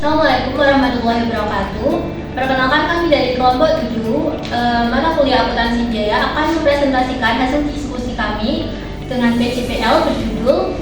Assalamualaikum warahmatullahi wabarakatuh. Perkenalkan, kami dari kelompok 7 mata kuliah akuntansi Jaya akan mempresentasikan hasil diskusi kami dengan PCPL berjudul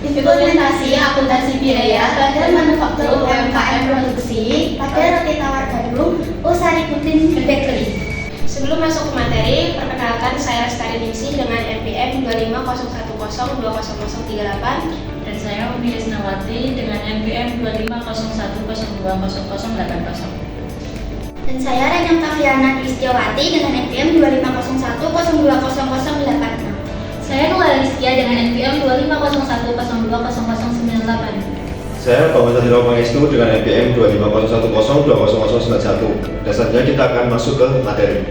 Implementasi Akuntansi Biaya pada Manufaktur UMKM Produksi pada Roti Tawar Bandung Usari Putin Bakery. Sebelum masuk ke materi, perkenalkan saya Lestari Ningsih dengan NPM 25010200038 dan saya Umi Risnawati dengan NPM 25012008080. Dan saya Rajang Kaviana Kristiawati dengan NPM 25010200086. Saya Nula Rizkia dengan NPM 25010200098. Saya Bambang Sadilo Pangestu dengan NPM 25010200091. Dan selanjutnya kita akan masuk ke materi.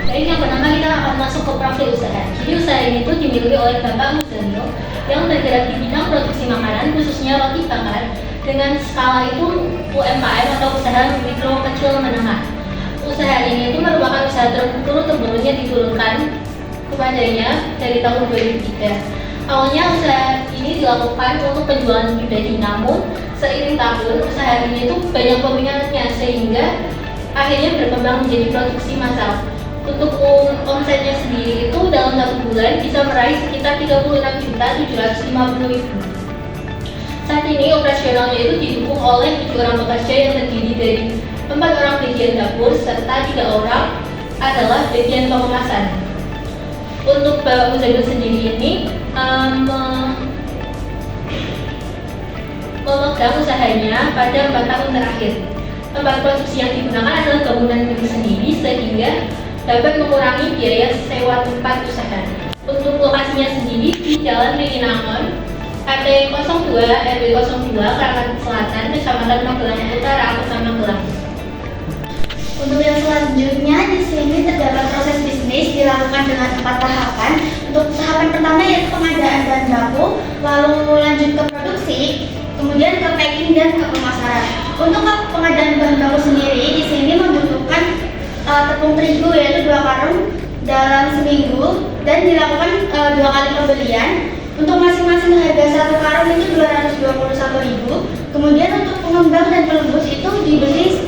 Baik, yang pertama kita akan masuk ke profil usaha. Jadi usaha ini tuh dimiliki oleh Bapak Muzamil yang bergerak di bidang produksi makanan, khususnya roti bakar, dengan skala itu UMKM atau usaha mikro kecil menengah. Usaha ini itu merupakan usaha turun-temurunnya diturunkan kepadanya dari tahun 2003. Awalnya usaha ini dilakukan untuk penjualan pribadi, namun seiring tahun usaha ini itu banyak peminatnya sehingga akhirnya berkembang menjadi produksi massal. Untuk omsetnya sendiri itu dalam 1 bulan bisa meraih sekitar 36.750.000. Saat ini operasionalnya itu didukung oleh 7 orang pekerja yang terdiri dari 4 orang bagian dapur serta 3 orang adalah bagian pengemasan. Untuk Bapak Muzamil sendiri ini memegang usahanya pada 4 tahun terakhir. Tempat produksi yang digunakan adalah bangunan milik sendiri sehingga dapat mengurangi biaya sewa tempat usaha. Untuk lokasinya sendiri di Jalan Meginangon, RT 02 RW 02 Karawaci Selatan, Kecamatan Magelang Utara, Kota Magelang. Untuk yang selanjutnya di sini terdapat proses bisnis dilakukan dengan 4 tahapan. Untuk tahapan pertama yaitu pengadaan bahan baku, lalu lanjut ke produksi, kemudian ke packing dan ke pemasaran. Untuk pengadaan bahan baku sendiri di sini membutuhkan tepung terigu yaitu 2 karung dalam seminggu dan dilakukan 2 kali pembelian. Untuk masing-masing harga 1 karung itu 221.000. Kemudian untuk pengembang dan pelembut itu dibeli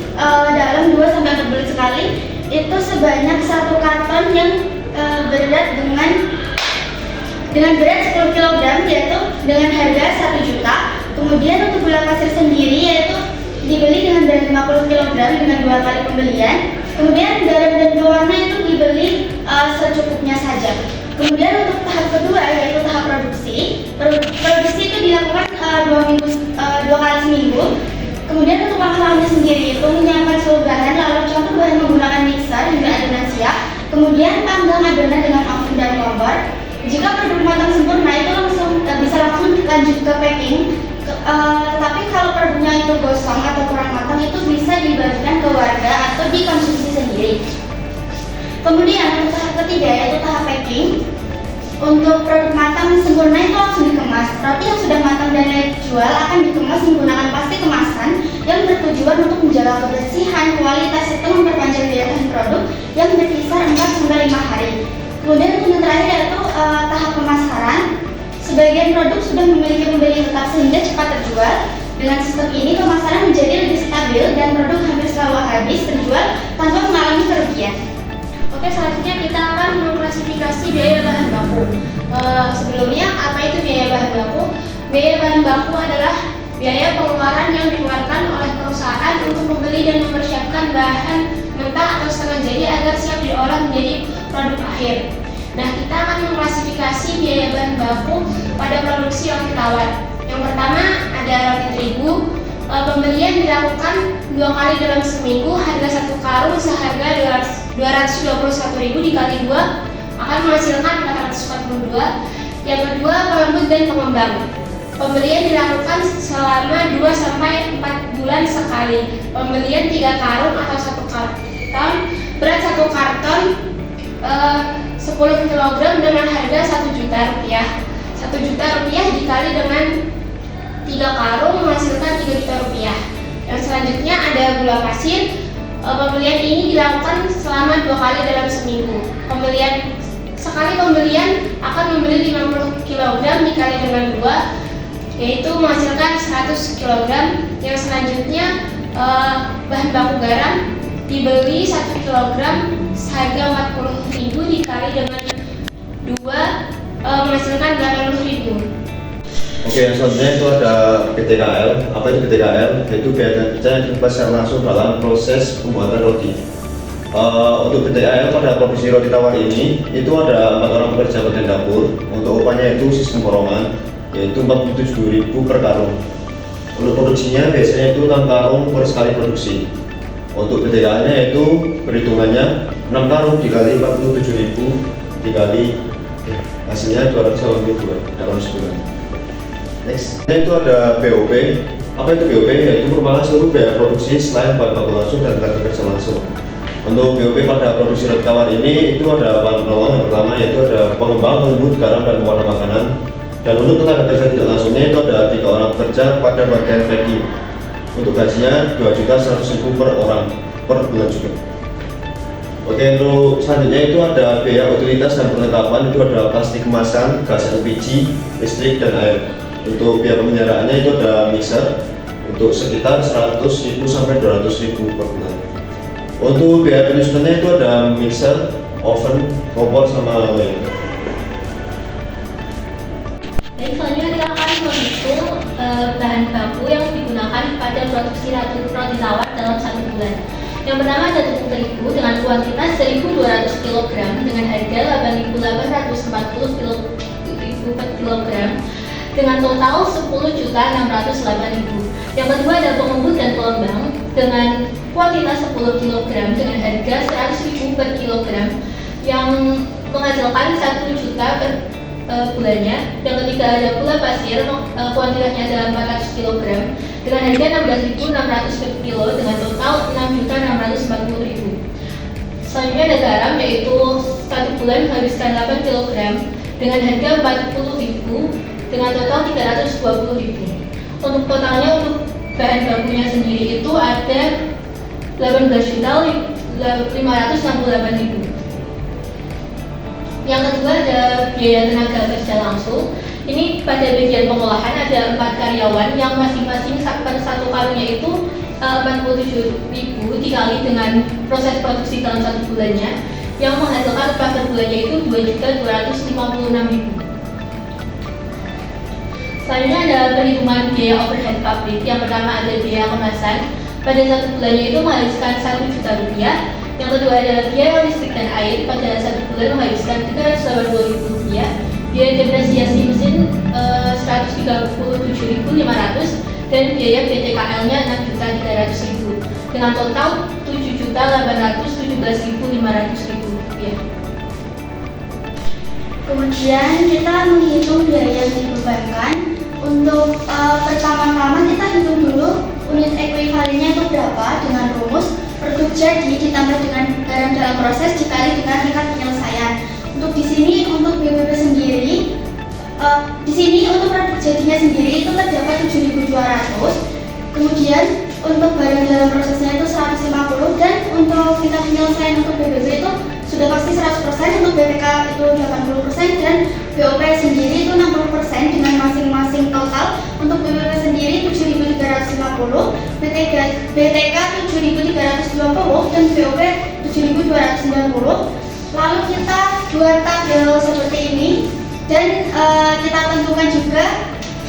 dalam 2-4 bulan sekali. Itu sebanyak 1 karton yang berat dengan berat 10 kg yaitu dengan harga 1 juta. Kemudian untuk gula pasir sendiri yaitu dibeli dengan berat 50 kg dengan 2 kali pembelian. Kemudian garam dan pewarna itu dibeli secukupnya saja. Kemudian untuk tahap kedua yaitu tahap produksi. Produksi itu dilakukan 2 kali seminggu. Kemudian untuk langkah-langkahnya sendiri itu menyiapkan seluruh bahan, lalu campur bahan menggunakan mixer hingga adonan siap. Kemudian panggang adonan dengan oven dan kompor. Jika produk matang sempurna itu bisa langsung lanjut ke packing. Tetapi kalau produknya itu gosong atau kurang matang itu bisa dibagikan ke warga atau dikonsumsi sendiri. Kemudian untuk tahap ketiga yaitu tahap packing. Untuk produk matang sempurna itu langsung dikemas. Roti yang sudah matang dan layak dijual akan dikemas menggunakan plastik kemasan yang bertujuan untuk menjaga kebersihan, kualitas, serta memperpanjang daya tahan produk yang berkisar 4-5 hari. Kemudian untuk yang terakhir yaitu tahap pemasaran. Sebagian produk sudah memiliki pembeli tetap sehingga cepat terjual. Dengan sistem ini pemasaran menjadi lebih stabil dan produk hampir selalu habis terjual tanpa mengalami kerugian. Oke, selanjutnya kita akan mengklasifikasi biaya bahan baku. Sebelumnya, apa itu biaya bahan baku? Biaya bahan baku adalah biaya pengeluaran yang dikeluarkan oleh perusahaan untuk membeli dan mempersiapkan bahan mentah atau setengah jadi agar siap diolah menjadi produk akhir. Nah, kita akan mengklasifikasi biaya bahan baku pada produksi roti tawar. Yang pertama ada roti terigu. Pembelian dilakukan 2 kali dalam seminggu. Harga 1 karung seharga 221.000 dikali 2 akan menghasilkan 442. Yang kedua pelembut dan pengembang. Pembelian dilakukan selama 2-4 bulan sekali. Pembelian 3 karung atau 1 karton. Berat 1 karton 10 kg dengan harga 1 juta rupiah. 1 juta rupiah dikali dengan 3 karung menghasilkan 3 juta rupiah. Yang selanjutnya ada gula pasir. Pembelian ini dilakukan selama 2 kali dalam seminggu. Sekali pembelian akan membeli 50 kg dikali dengan 2 yaitu menghasilkan 100 kg. Yang selanjutnya bahan baku garam dibeli 1 kg seharga 40.000 dikali dengan 2 menghasilkan 80.000. Oke, yang selanjutnya itu ada BTKL. Apa itu BTKL? Yaitu biaya kerja yang terlibat secara langsung dalam proses pembuatan roti. Untuk BTKL pada produksi roti tawar ini itu ada 4 orang pekerja bagian dapur. Untuk upahnya itu sistem borongan, yaitu 47.000 per karung. Untuk produksinya biasanya itu 6 karung per sekali produksi. Untuk BTKL-nya itu perhitungannya 6 karung dikali 47.000 dikali hasilnya 280.000 dalam sebulan. Next, itu ada BOP. Apa itu BOP? Yaitu merupakan seluruh biaya produksi selain bahan baku langsung dan tenaga kerja langsung. Untuk BOP pada produksi roti tawar ini itu ada penolong. Yang pertama yaitu ada pengembang, pengemudi, garam, dan pewarna makanan. Dan untuk tenaga kerja tidak langsungnya itu ada 3 orang pekerja pada bagian packing. Untuk gajinya 2.100.000 per orang per bulan juga. Oke, untuk selanjutnya itu ada biaya utilitas dan perlengkapan. Itu ada plastik kemasan, gas LPG, listrik, dan air. Untuk biaya pemeliharaannya itu ada mixer untuk sekitar 100.000 sampai 200.000 per bulan. Untuk biaya penyusunannya itu ada mixer, oven, kompor, sama lain. Baik, selanjutnya kita akan menghitung bahan baku yang digunakan pada produksi roti tawar dalam 1 bulan. Yang pertama ada tepung terigu dengan kuantitas 1.200 kg dengan harga 8.840 per kilogram dengan total 10.608.000. Yang kedua ada pengemudi dan pengembang dengan kuantitas 10 kg dengan harga 100.000 per kilogram yang menghasilkan 1 juta per bulannya. Yang ketiga ada gula pasir, kuantitasnya adalah 400 kg dengan harga 16.600 per kilo dengan total 6.640.000. Selanjutnya ada garam, yaitu 1 bulan menghabiskan 8 kg dengan harga 40.000 dengan total 320.000. Untuk totalnya untuk bahan bakunya sendiri itu ada 18.568.000. Yang kedua ada biaya tenaga kerja langsung. Ini pada bagian pengolahan ada 4 karyawan yang masing-masing per 1 karungnya itu 47.000 dikali dengan proses produksi dalam 1 bulannya yang menghasilkan upah per bulannya itu 2.256.000. Selanjutnya ada perhitungan biaya overhead pabrik. Yang pertama ada biaya kemasan. Pada 1 bulannya itu menghabiskan 1 juta rupiah. Yang kedua ada biaya listrik dan air. Pada 1 bulan menghabiskan 382.000 rupiah. Biaya depresiasi mesin 137.500 dan biaya BTKL-nya 6.300.000 dengan total 7.817.500 rupiah. Kemudian kita menghitung biaya yang dibebankan. Untuk pertama-tama kita hitung dulu unit ekuivalennya itu berapa dengan rumus produk jadi ditambah dengan garam dalam proses dikali dengan tingkat penyelesaian. Untuk di sini untuk BBP sendiri, di sini untuk produk jadinya sendiri itu terdapat 7.200. Kemudian untuk barang dalam prosesnya itu 150 dan untuk tingkat penyelesaian untuk BBP itu sudah pasti 100%, untuk BPK itu 80% dan BOP sendiri itu 60% dengan masing-masing total. Untuk BBP sendiri 7.350, BTK 7.320 dan BOP 7.290. Lalu kita buat tabel seperti ini dan kita tentukan juga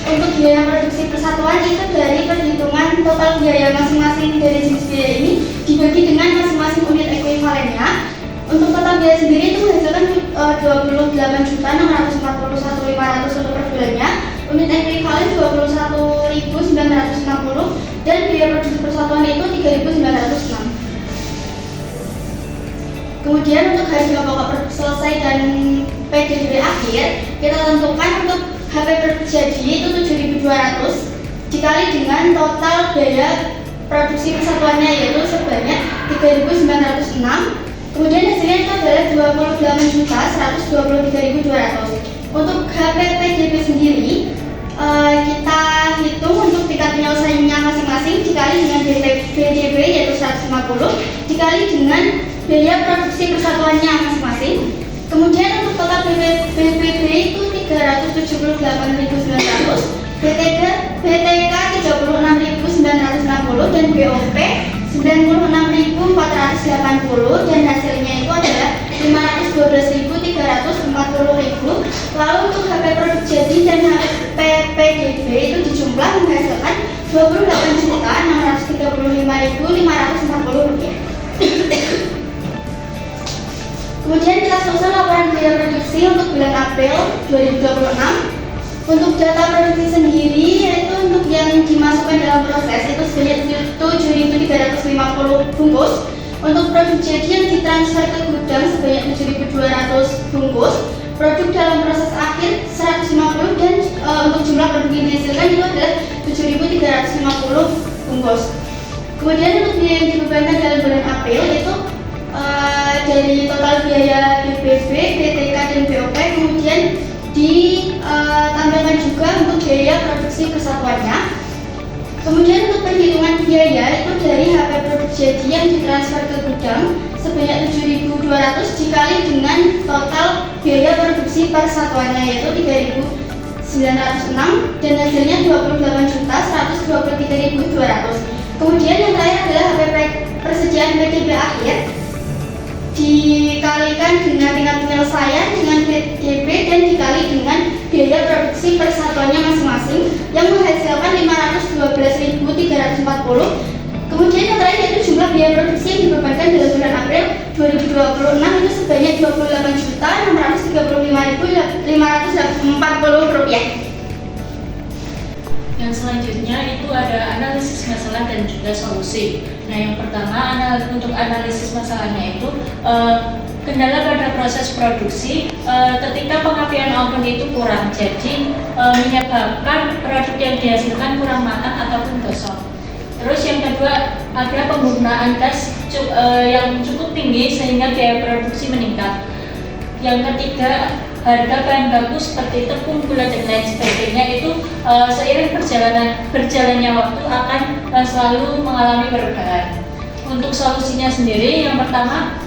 untuk biaya produksi persatuan itu dari perhitungan total biaya masing-masing dari jenis biaya ini dibagi dengan masing-masing unit ekuivalennya. Untuk total biaya sendiri itu menghasilkan 28.641.500 untuk per bulannya. Unit ekuivalen 21.960 dan biaya produksi persatuan itu 3.906. Kemudian untuk harga pokok selesai dan PDB akhir kita tentukan untuk HP jadi itu 7.200 dikali dengan total biaya produksi persatuannya yaitu sebanyak 3.906. Kemudian hasilnya itu adalah 28.123.200. Untuk HP PDB sendiri kita hitung untuk tingkat penyelesaiannya masing-masing dikali dengan BDB yaitu 150 dikali dengan biaya produksi persatuannya masing-masing. Kemudian untuk total BPB itu 378.900 BTK 36.960 dan BOP 96.480 dan hasilnya itu adalah 512.340.000. Lalu untuk HP produk jadi dan HP PDB itu dijumlah menghasilkan 28.635.540 rupiah. Kemudian kita susun laporan biaya produksi untuk bulan April 2026. Untuk data produksi sendiri yaitu untuk yang dimasukkan dalam proses itu sebanyak 7.350 bungkus. Untuk produk jadi yang ditransfer ke gudang sebanyak 7.200 bungkus. Produk dalam proses akhir 150 dan untuk jumlah produk yang dihasilkan itu adalah 7.350 bungkus. Kemudian untuk biaya yang dibebankan dalam bulan April itu dari total biaya BBB, BTK dan BOP kemudian ditambahkan juga untuk biaya produksi persatuannya. Kemudian untuk perhitungan biaya itu dari HP produk jadi yang ditransfer ke gudang sebanyak 7.200 dikali dengan total biaya produksi persatuannya yaitu 3.906 dan hasilnya 28.123.200. Kemudian yang terakhir adalah HP persediaan PDB akhir dikalikan dengan tingkat penyelesaian dengan PDB dan dikali dengan biaya produksi persatuannya masing-masing yang menghasilkan 512.340. Kemudian yang terakhir yaitu jumlah biaya produksi yang dibebankan dalam bulan April 2026 itu sebanyak 28.635.540 rupiah. Yang selanjutnya itu ada analisis masalah dan juga solusi. Nah, yang pertama untuk analisis masalahnya itu kendala pada proses produksi ketika pengapian oven itu kurang, jadi menyebabkan produk yang dihasilkan kurang matang ataupun gosong. Terus yang kedua ada penggunaan gas yang cukup tinggi sehingga biaya produksi meningkat. Yang ketiga harga bahan baku seperti tepung, gula dan lain sebagainya itu seiring berjalannya waktu akan selalu mengalami perubahan. Untuk solusinya sendiri, yang pertama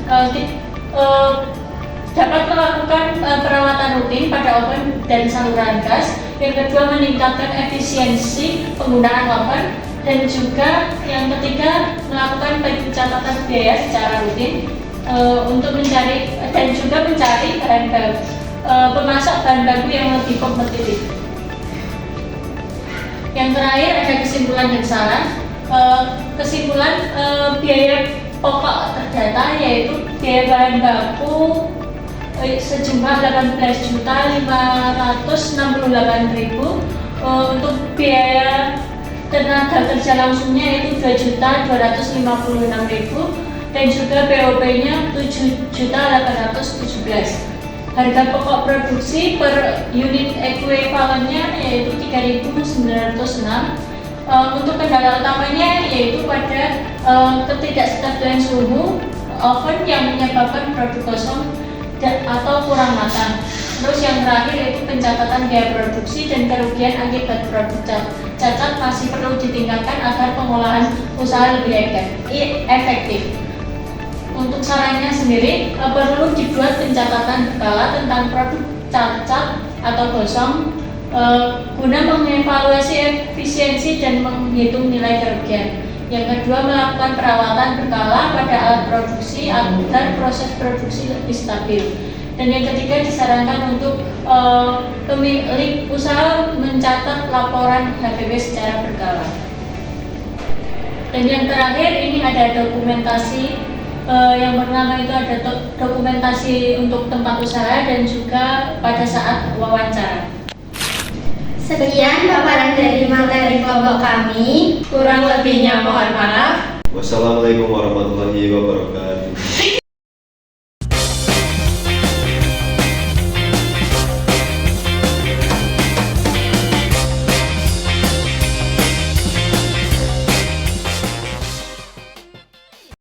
dapat melakukan perawatan rutin pada oven dan saluran gas. Yang kedua meningkatkan efisiensi penggunaan oven. Dan juga yang ketiga melakukan pencatatan biaya secara rutin untuk mencari dan juga mencari pemasok bahan baku yang lebih kompetitif. Yang terakhir ada kesimpulan dan saran. Kesimpulan biaya pokok terdata yaitu biaya bahan baku sejumlah 18.568.000. Untuk biaya tenaga kerja langsungnya yaitu 2.256.000 dan juga BOP-nya 7.817. Harga pokok produksi per unit ekuivalennya yaitu 3.906. Untuk kendala utamanya yaitu pada ketidakstabilan suhu oven yang menyebabkan produk kosong atau kurang matang. Terus yang terakhir yaitu pencatatan biaya produksi dan kerugian akibat produk cacat masih perlu ditingkatkan agar pengolahan usaha lebih efektif. Untuk sarannya sendiri perlu dibuat pencatatan berkala tentang produk cacat atau gosong guna mengevaluasi efisiensi dan menghitung nilai kerugian. Yang kedua melakukan perawatan berkala pada alat produksi agar proses produksi lebih stabil. Dan yang ketiga disarankan untuk pemilik usaha mencatat laporan HPP secara berkala. Dan yang terakhir ini ada dokumentasi yang pertama itu ada dokumentasi untuk tempat usaha dan juga pada saat wawancara. Sekian paparan dari materi kelompok kami. Kurang lebihnya mohon maaf. Wassalamualaikum warahmatullahi wabarakatuh.